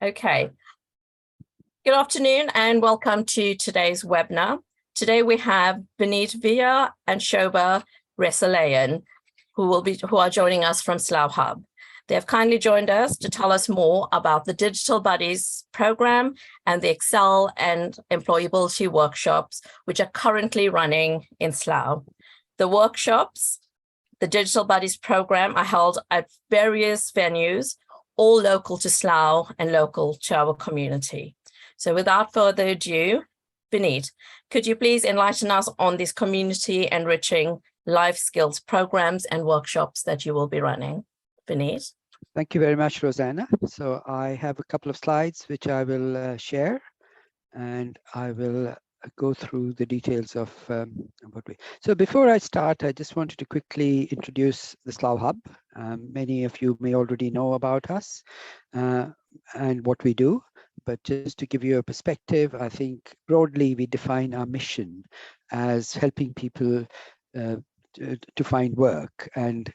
Okay. Good afternoon and welcome to today's webinar. Today we have Vineet Via and Shobha Resalayan, who are joining us from Slough Hub. They have kindly joined us to tell us more about the Digital Buddies program and the Excel and employability workshops, which are currently running in Slough. The workshops, the Digital Buddies program, are held at various venues, all local to Slough and local to our community. So without further ado, Vineet, could you please enlighten us on these community enriching life skills programs and workshops that you will be running? Vineet. Thank you very much, Rosanna. So I have a couple of slides which I will share, and I will go through the details of what we. So before I start, I just wanted to quickly introduce the Slough Hub. Many of you may already know about us and what we do, but just to give you a perspective, I think broadly we define our mission as helping people to find work, and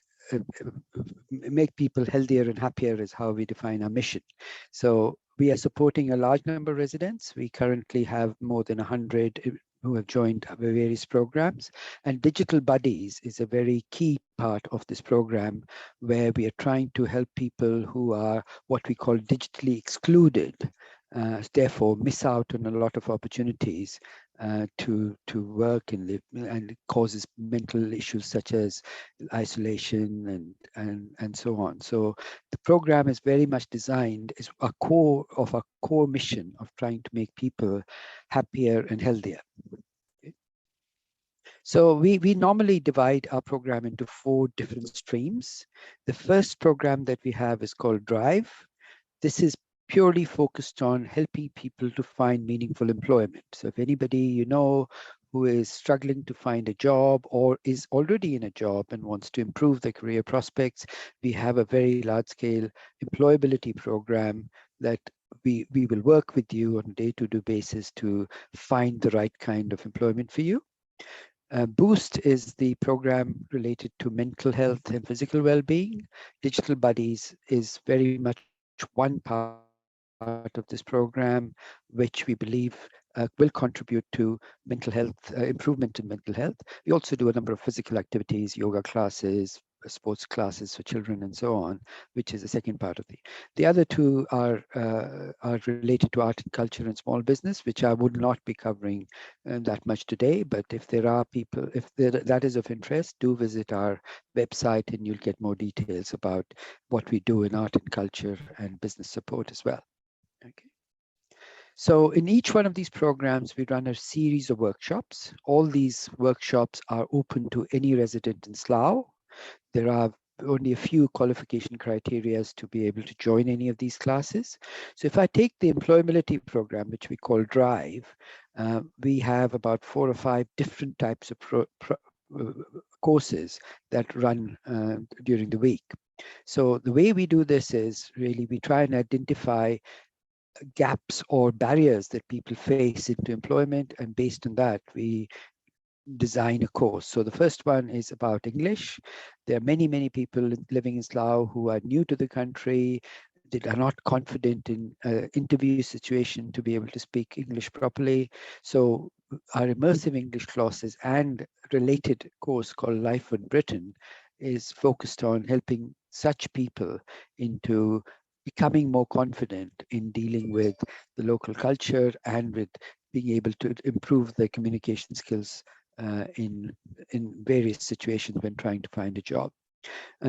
make people healthier and happier is how we define our mission. So we are supporting a large number of residents. We currently have more than 100 who have joined our various programs, and Digital Buddies is a very key part of this program, where we are trying to help people who are what we call digitally excluded, therefore miss out on a lot of opportunities to work and live, and it causes mental issues such as isolation and so on. So the program is very much designed as a core of our core mission of trying to make people happier and healthier. So we normally divide our program into 4 different streams. The first program that we have is called Drive. This is purely focused on helping people to find meaningful employment. So if anybody you know who is struggling to find a job or is already in a job and wants to improve their career prospects, we have a very large-scale employability program that we will work with you on a day-to-day basis to find the right kind of employment for you. Boost is the program related to mental health and physical well-being. Digital Buddies is very much one part of this program, which we believe will contribute to mental health, improvement in mental health. We also do a number of physical activities, yoga classes, sports classes for children, and so on, which is the second part of the other 2 are related to art and culture and small business, which I would not be covering that much today. But if there are people, if that is of interest, do visit our website and you'll get more details about what we do in art and culture and business support as well. Okay. So in each one of these programs, we run a series of workshops. All these workshops are open to any resident in Slough. There are only a few qualification criteria to be able to join any of these classes. So if I take the employability program, which we call Drive, we have about 4 or 5 different types of courses that run during the week. So the way we do this is really we try and identify gaps or barriers that people face into employment, and based on that we design a course. So the first one is about English. There are many people living in Slough who are new to the country, that are not confident in interview situation to be able to speak English properly. So our immersive English classes and related course called Life in Britain is focused on helping such people into becoming more confident in dealing with the local culture and with being able to improve their communication skills in various situations when trying to find a job.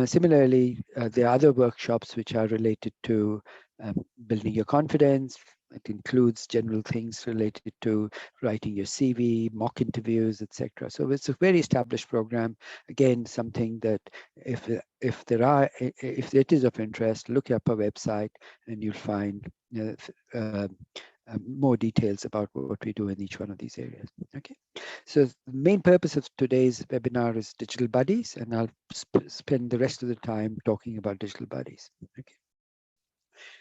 Similarly, there are other workshops which are related to building your confidence. It includes general things related to writing your CV, mock interviews, etc. So it's a very established program. Again, something that if it is of interest, look up our website and you'll find more details about what we do in each one of these areas. Okay, so the main purpose of today's webinar is Digital Buddies, and I'll spend the rest of the time talking about Digital Buddies. Okay.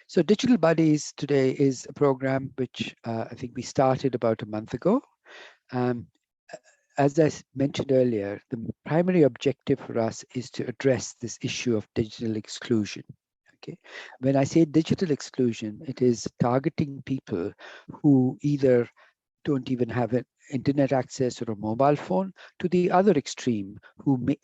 So Digital Buddies today is a program which I think we started about a month ago. As I mentioned earlier, the primary objective for us is to address this issue of digital exclusion. Okay. When I say digital exclusion, it is targeting people who either don't even have an internet access or a mobile phone, to the other extreme,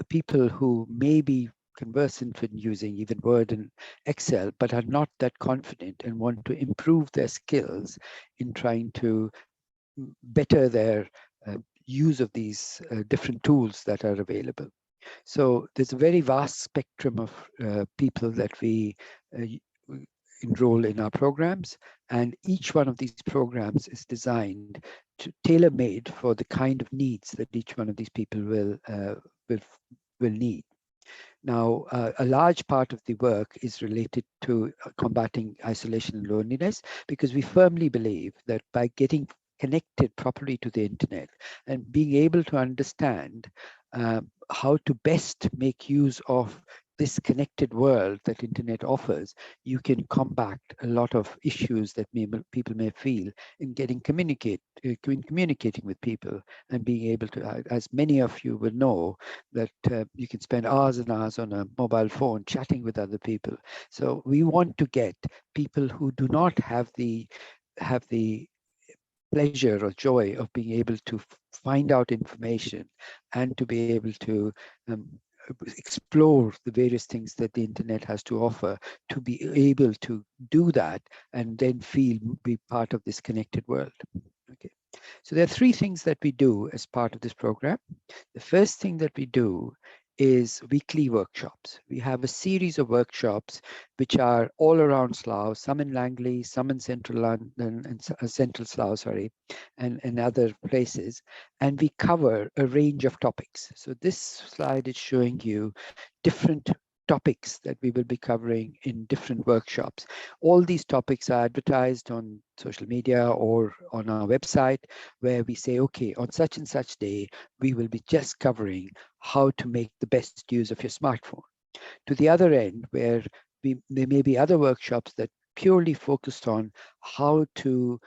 people who may be conversant in using even Word and Excel, but are not that confident and want to improve their skills in trying to better their use of these different tools that are available. So there's a very vast spectrum of people that we enroll in our programs, and each one of these programs is designed to tailor-made for the kind of needs that each one of these people will need. Now, a large part of the work is related to combating isolation and loneliness, because we firmly believe that by getting connected properly to the internet and being able to understand how to best make use of this connected world that internet offers, you can combat a lot of issues that people may feel in communicating with people, and being able to, as many of you will know, that you can spend hours and hours on a mobile phone chatting with other people. So we want to get people who do not have the pleasure or joy of being able to find out information and to be able to explore the various things that the internet has to offer, to be able to do that and then be part of this connected world. Okay. So there are three things that we do as part of this program. The first thing that we do is weekly workshops. We have a series of workshops which are all around Slough, some in Langley, some in central London, and central Slough, sorry, and other places. And we cover a range of topics. So this slide is showing you different topics that we will be covering in different workshops. All these topics are advertised on social media or on our website, where we say, okay, on such and such day, we will be just covering how to make the best use of your smartphone. To the other end, where there may be other workshops that purely focused on how to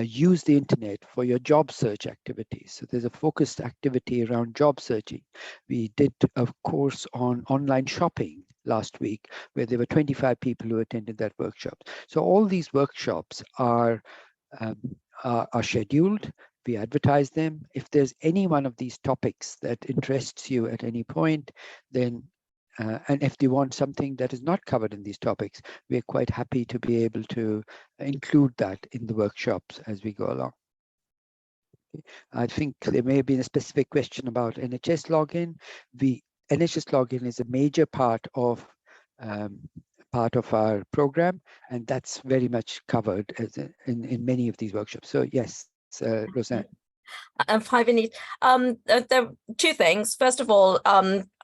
use the internet for your job search activities. So there's a focused activity around job searching. We did a course on online shopping last week, where there were 25 people who attended that workshop. So all these workshops are scheduled. We advertise them. If there's any one of these topics that interests you at any point, then and if they want something that is not covered in these topics, we're quite happy to be able to include that in the workshops as we go along. I think there may have been a specific question about NHS login. NHS login is a major part of our program, and that's very much covered in many of these workshops. So yes, Roseanne. And Fivini, there are two things. First of all,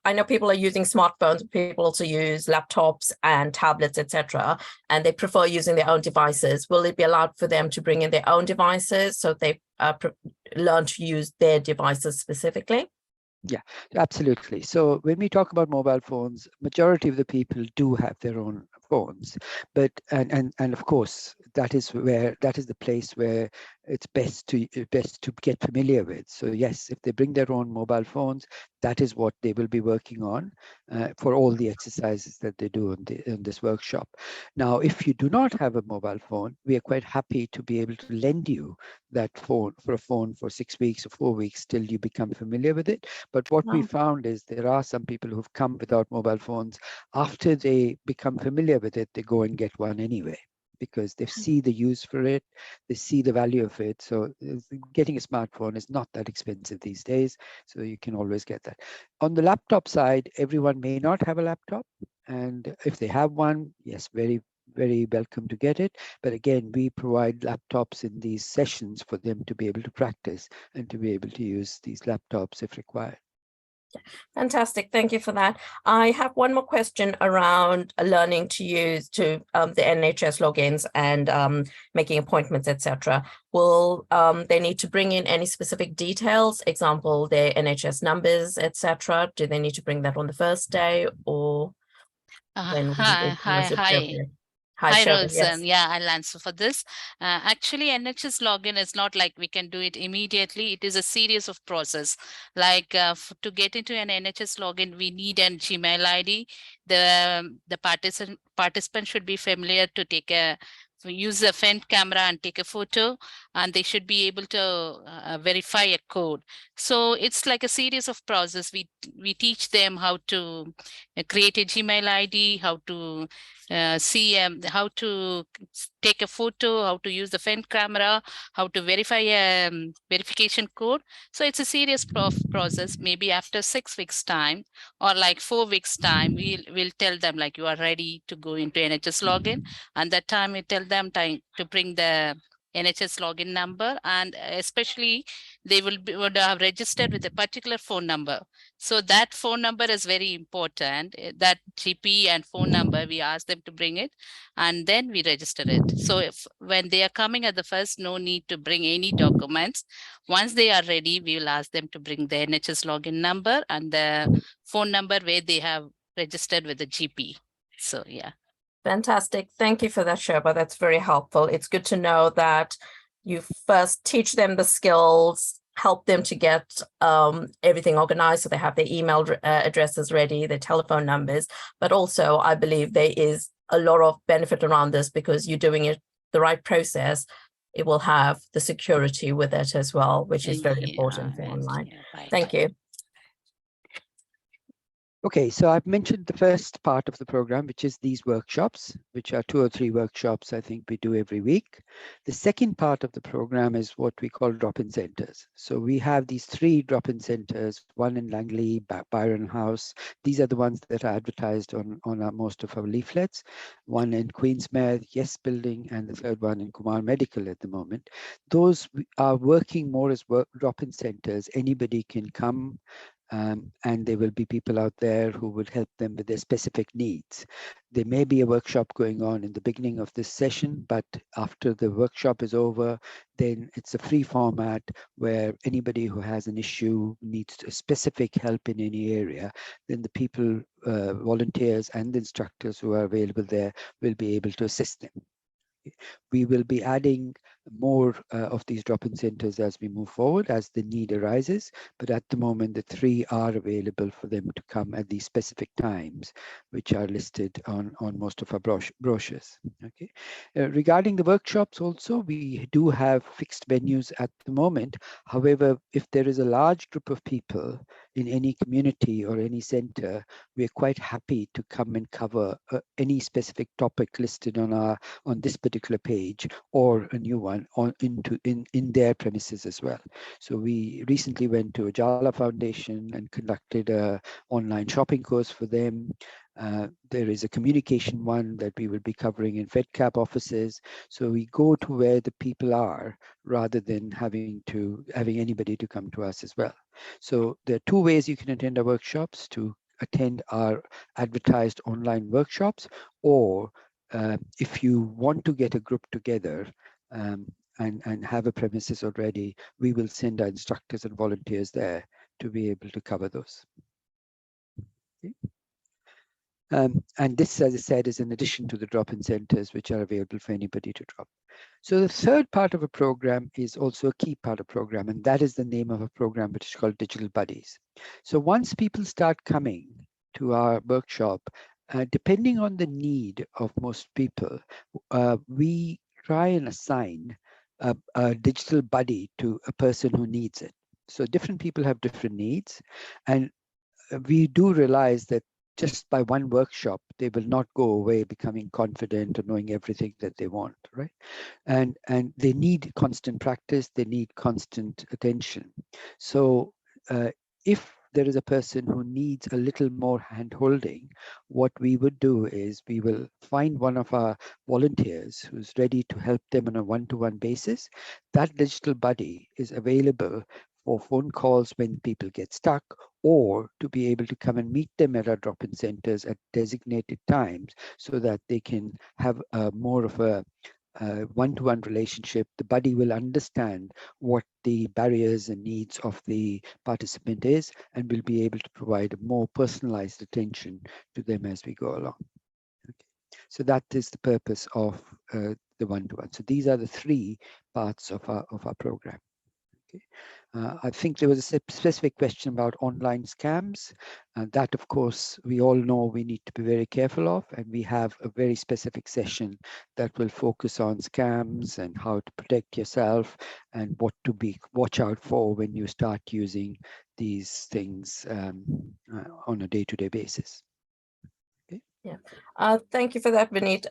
I know people are using smartphones. People also use laptops and tablets, etc., and they prefer using their own devices. Will it be allowed for them to bring in their own devices so they learn to use their devices specifically? Yeah, absolutely. So when we talk about mobile phones, majority of the people do have their own phones, but and of course that is the place where it's best to get familiar with. So yes, if they bring their own mobile phones, that is what they will be working on for all the exercises that they do in this workshop. Now, if you do not have a mobile phone, we are quite happy to be able to lend you that phone for 6 weeks or 4 weeks till you become familiar with it. But what we found is there are some people who've come without mobile phones. After they become familiar with it, they go and get one anyway, because they see the use for it, they see the value of it. So getting a smartphone is not that expensive these days, so you can always get that. On the laptop side, everyone may not have a laptop, and if they have one, yes, very, very welcome to get it. But again, we provide laptops in these sessions for them to be able to practice and to be able to use these laptops if required. Fantastic. Thank you for that. I have one more question around learning to use the NHS logins and making appointments, etc. Will they need to bring in any specific details, example, their NHS numbers, etc.? Do they need to bring that on the first day, or when Hi. Hi, Hi, Shobha. Rosen. Yes. Yeah, I'll answer for this. Actually, NHS login is not like we can do it immediately. It is a series of process. Like to get into an NHS login, we need an Gmail ID. The participant should be familiar to use a front camera and take a photo, and they should be able to verify a code. So it's like a series of process. We teach them how to create a Gmail ID, how to see how to take a photo, how to use the front camera, how to verify a verification code. So it's a serious process. Maybe after 6 weeks time or like 4 weeks time, we'll tell them like you are ready to go into NHS login. And that time we tell them time to bring the NHS login number, and especially they would have registered with a particular phone number. So that phone number is very important. That GP and phone number, we ask them to bring it, and then we register it. So if when they are coming at the first, no need to bring any documents. Once they are ready, we will ask them to bring the NHS login number and the phone number where they have registered with the GP. So yeah. Fantastic. Thank you for that, Shobha. That's very helpful. It's good to know that you first teach them the skills, help them to get everything organized so they have their email addresses ready, their telephone numbers. But also, I believe there is a lot of benefit around this because you're doing it the right process. It will have the security with it as well, which is very important for online. Yeah, right. Thank you. Okay, so I've mentioned the first part of the program, which is these workshops, which are 2 or 3 workshops I think we do every week. The second part of the program is what we call drop-in centers. So we have these 3 drop-in centers, one in Langley, Byron House. These are the ones that are advertised on most of our leaflets. One in Queensmere, Yes Building, and the third one in Kumar Medical at the moment. Those are working more as drop-in centers. Anybody can come, and there will be people out there who will help them with their specific needs. There may be a workshop going on in the beginning of this session, but after the workshop is over, then it's a free format where anybody who has an issue needs specific help in any area, then the people, volunteers and the instructors who are available there will be able to assist them. We will be adding more of these drop-in centers as we move forward, as the need arises. But at the moment, the 3 are available for them to come at these specific times, which are listed on most of our brochures. Okay. Regarding the workshops also, we do have fixed venues at the moment. However, if there is a large group of people in any community or any center, we are quite happy to come and cover any specific topic listed on this particular page or a new one in their premises as well. So we recently went to Ajala Foundation and conducted a online shopping course for them. There is a communication one that we will be covering in FedCap offices. So we go to where the people are rather than having anybody to come to us as well. So there are 2 ways you can attend our workshops: to attend our advertised online workshops, or if you want to get a group together and have a premises already, we will send our instructors and volunteers there to be able to cover those. Okay. And this, as I said, is in addition to the drop-in centers, which are available for anybody to drop. So the third part of a program is also a key part of a program, and that is the name of a program, which is called Digital Buddies. So once people start coming to our workshop, depending on the need of most people, we try and assign a digital buddy to a person who needs it. So different people have different needs, and we do realize that just by one workshop, they will not go away becoming confident or knowing everything that they want, right? And they need constant practice, they need constant attention. So if there is a person who needs a little more hand-holding, what we would do is we will find one of our volunteers who's ready to help them on a one-to-one basis. That digital buddy is available for phone calls when people get stuck, or to be able to come and meet them at our drop-in centers at designated times so that they can have more of a one-to-one relationship. The buddy will understand what the barriers and needs of the participant is, and will be able to provide more personalized attention to them as we go along. Okay. So that is the purpose of the one-to-one. So these are the three parts of our program. Okay. I think there was a specific question about online scams. That, of course, we all know we need to be very careful of, and we have a very specific session that will focus on scams and how to protect yourself and what to watch out for when you start using these things on a day-to-day basis. Okay. Yeah, thank you for that, Vineet.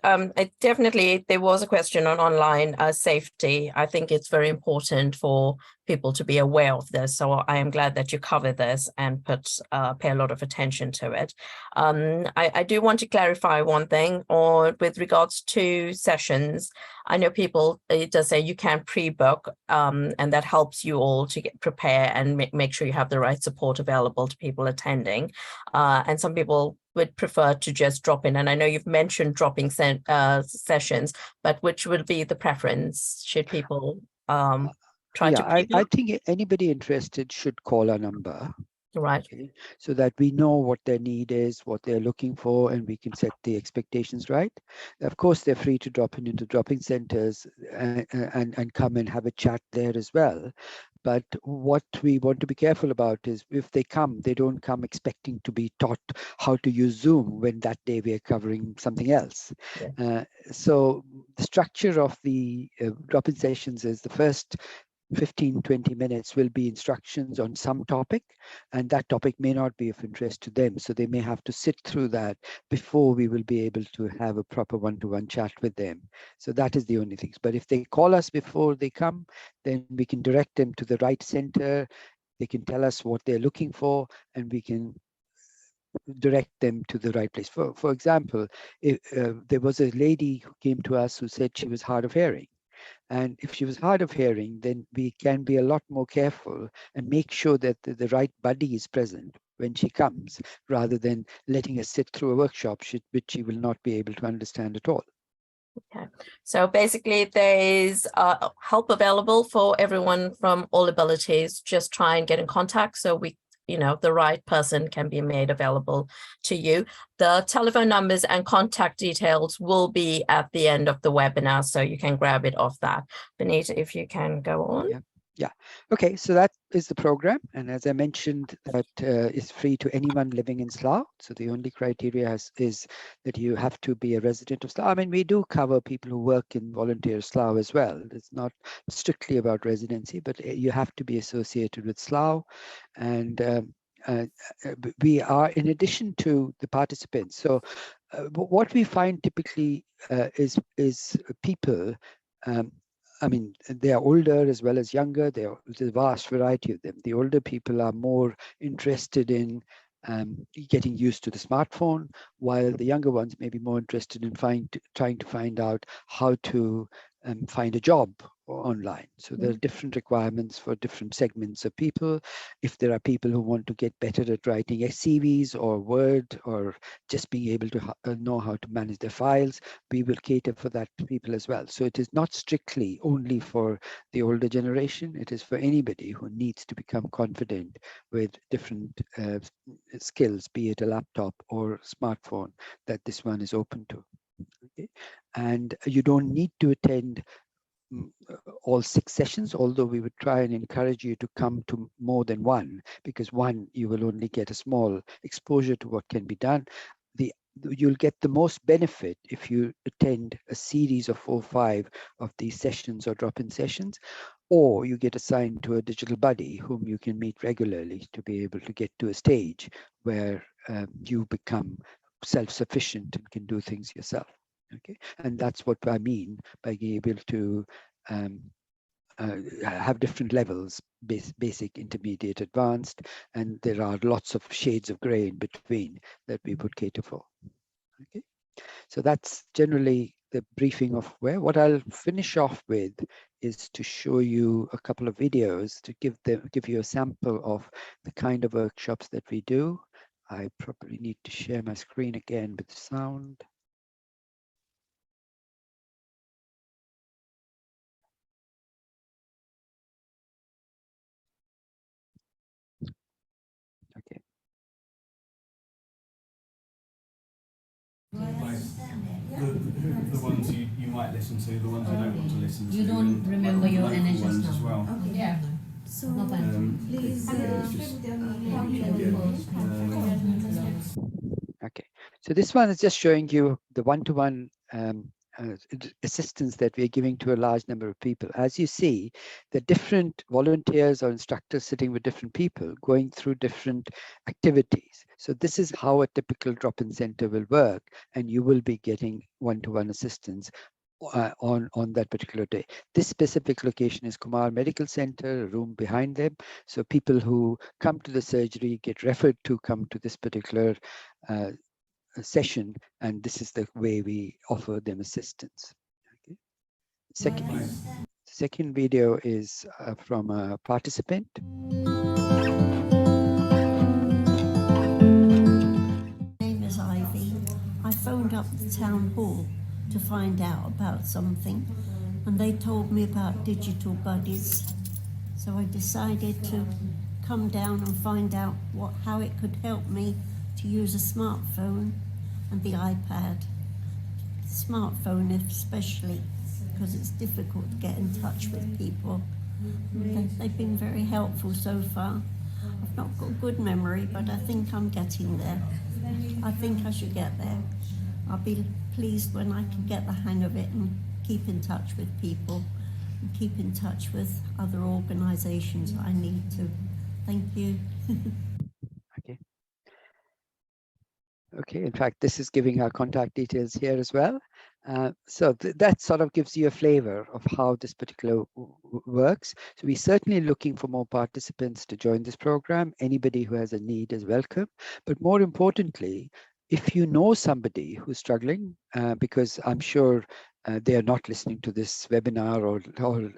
Definitely, there was a question on online safety. I think it's very important for people to be aware of this. So I am glad that you cover this and pay a lot of attention to it. I do want to clarify one thing with regards to sessions. I know it does say you can pre-book, and that helps you all to get prepared and make sure you have the right support available to people attending. And some people would prefer to just drop in. And I know you've mentioned dropping sessions, but which would be the preference? Should people try to I think anybody interested should call our number. Right. Okay, so that we know what their need is, what they're looking for, and we can set the expectations right. Of course, they're free to drop into dropping centers and come and have a chat there as well. But what we want to be careful about is if they come, they don't come expecting to be taught how to use Zoom when that day we are covering something else. Yeah. So the structure of the drop-in sessions is the first 15-20 minutes will be instructions on some topic, and that topic may not be of interest to them, so they may have to sit through that before we will be able to have a proper one-to-one chat with them. So that is the only thing. But if they call us before they come, then we can direct them to the right center. They can tell us what they're looking for, and we can direct them to the right place. For example, there was a lady who came to us who said she was hard of hearing. And if she was hard of hearing, then we can be a lot more careful and make sure that the right buddy is present when she comes, rather than letting her sit through a workshop which she will not be able to understand at all. Okay, so basically there's help available for everyone from all abilities. Just try and get in contact so the right person can be made available to you. The telephone numbers and contact details will be at the end of the webinar, so you can grab it off that. Benita, if you can go on. Yeah. Okay, so that is the program. And as I mentioned, that is free to anyone living in Slough. So the only criteria is that you have to be a resident of Slough. I mean, we do cover people who work in volunteer Slough as well. It's not strictly about residency, but you have to be associated with Slough. And we are, in addition to the participants. So what we find typically is people, I mean, they are older as well as younger. There's a vast variety of them. The older people are more interested in getting used to the smartphone, while the younger ones may be more interested in trying to find out how to find a job online. So there are different requirements for different segments of people. If there are people who want to get better at writing CVs or Word, or just being able to know how to manage their files, we will cater for that to people as well. So it is not strictly only for the older generation. It is for anybody who needs to become confident with different skills, be it a laptop or smartphone, that this one is open to. Okay? And you don't need to attend all 6 sessions, although we would try and encourage you to come to more than one, because one, you will only get a small exposure to what can be done. You'll get the most benefit if you attend a series of 4 or 5 of these sessions or drop-in sessions, or you get assigned to a digital buddy whom you can meet regularly to be able to get to a stage where you become self-sufficient and can do things yourself. Okay, and that's what I mean by being able to have different levels, basic, intermediate, advanced, and there are lots of shades of gray in between that we would cater for. Okay, so that's generally the briefing of where. What I'll finish off with is to show you a couple of videos to give you a sample of the kind of workshops that we do. I probably need to share my screen again with sound. Okay. Like the ones you might listen to, the ones you don't want to listen to. You don't remember your local NHS ones as number? well. Okay. Yeah. So No problem. please Okay, so this one is just showing you the one-to-one assistance that we're giving to a large number of people. As you see, the different volunteers or instructors sitting with different people going through different activities. So this is how a typical drop-in center will work, and you will be getting one-to-one assistance on that particular day. This specific location is Kumar Medical Center, a room behind them. So people who come to the surgery get referred to come to this particular session, and this is the way we offer them assistance. Okay. Second video is from a participant. My name is Ivy. I phoned up the town hall to find out about something, and they told me about digital buddies. So I decided to come down and find out how it could help me to use a smartphone and the iPad. Smartphone especially, because it's difficult to get in touch with people. They've been very helpful so far. I've not got good memory, but I think I'm getting there. I think I should get there. I'll be pleased when I can get the hang of it and keep in touch with people and keep in touch with other organisations I need to. Thank you. Okay. Okay, in fact, this is giving our contact details here as well. So that sort of gives you a flavor of how this particular works. So we're certainly looking for more participants to join this program. Anybody who has a need is welcome. But more importantly, if you know somebody who's struggling, because I'm sure they are not listening to this webinar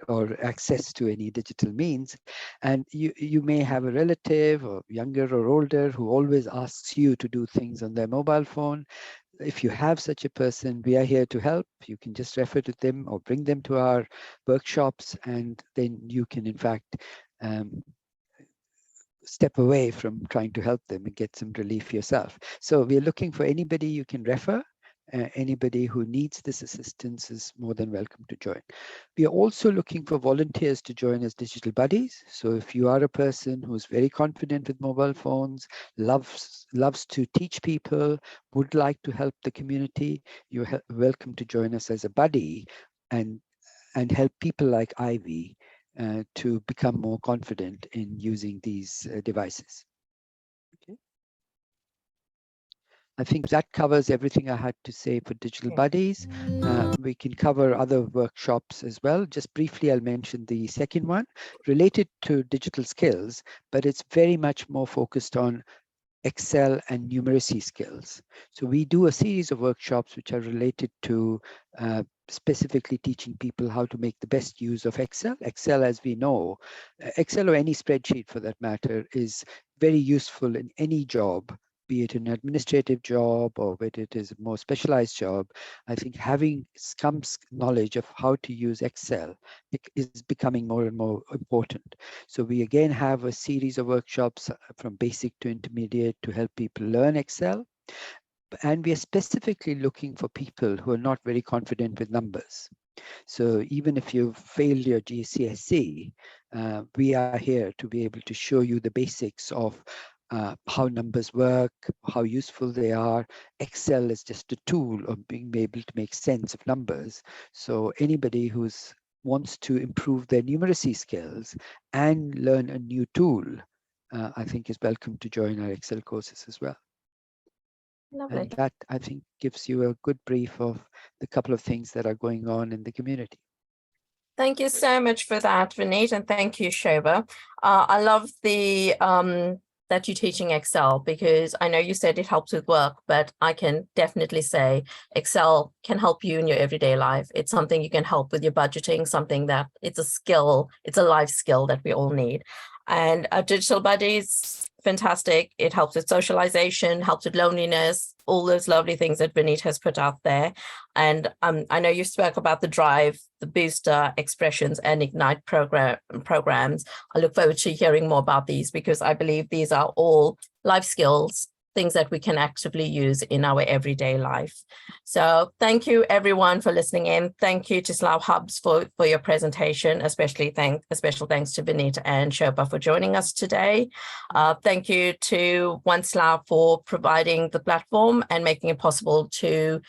or access to any digital means, and you may have a relative or younger or older who always asks you to do things on their mobile phone. If you have such a person, we are here to help. You can just refer to them or bring them to our workshops, and then you can in fact step away from trying to help them and get some relief yourself. So we're looking for anybody you can refer. Anybody who needs this assistance is more than welcome to join. We are also looking for volunteers to join as digital buddies. So if you are a person who's very confident with mobile phones, loves to teach people, would like to help the community, you're welcome to join us as a buddy and help people like Ivy to become more confident in using these devices. Okay. I think that covers everything I had to say for digital buddies. We can cover other workshops as well. Just briefly, I'll mention the second one related to digital skills, but it's very much more focused on Excel and numeracy skills. So we do a series of workshops which are related to specifically teaching people how to make the best use of Excel. Excel, as we know, Excel or any spreadsheet for that matter, is very useful in any job, be it an administrative job or whether it is a more specialized job. I think having some knowledge of how to use Excel is becoming more and more important. So we again have a series of workshops from basic to intermediate to help people learn Excel. And we are specifically looking for people who are not very confident with numbers. So even if you've failed your GCSE, we are here to be able to show you the basics of how numbers work, how useful they are. Excel is just a tool of being able to make sense of numbers. So anybody who's wants to improve their numeracy skills and learn a new tool, I think is welcome to join our Excel courses as well. Lovely. And that, I think, gives you a good brief of the couple of things that are going on in the community. Thank you so much for that, Vineet, and thank you, Shobha. I love the that you're teaching Excel, because I know you said it helps with work, but I can definitely say Excel can help you in your everyday life. It's something you can help with your budgeting, something that it's a skill, it's a life skill that we all need. And digital buddies, fantastic. It helps with socialization, helps with loneliness, all those lovely things that Vineet has put out there. And I know you spoke about the Drive, the Booster, Expressions, and Ignite programs. I look forward to hearing more about these, because I believe these are all life skills things that we can actively use in our everyday life. So thank you everyone for listening in. Thank you to Slough Hubs for your presentation, a special thanks to Benita and Shobha for joining us today. Thank you to One Slough for providing the platform and making it possible to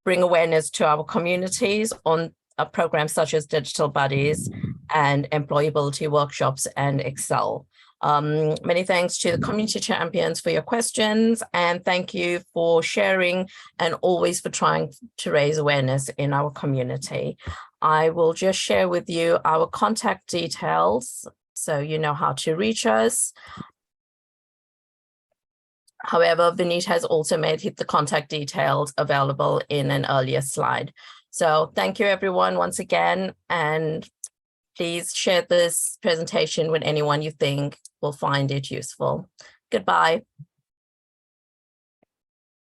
bring awareness to our communities on programs such as Digital Buddies and employability workshops and Excel. Many thanks to the community champions for your questions, and thank you for sharing and always for trying to raise awareness in our community. I will just share with you our contact details so you know how to reach us. However, Vineet has also made the contact details available in an earlier slide. So thank you everyone once again, and please share this presentation with anyone you think will find it useful. Goodbye.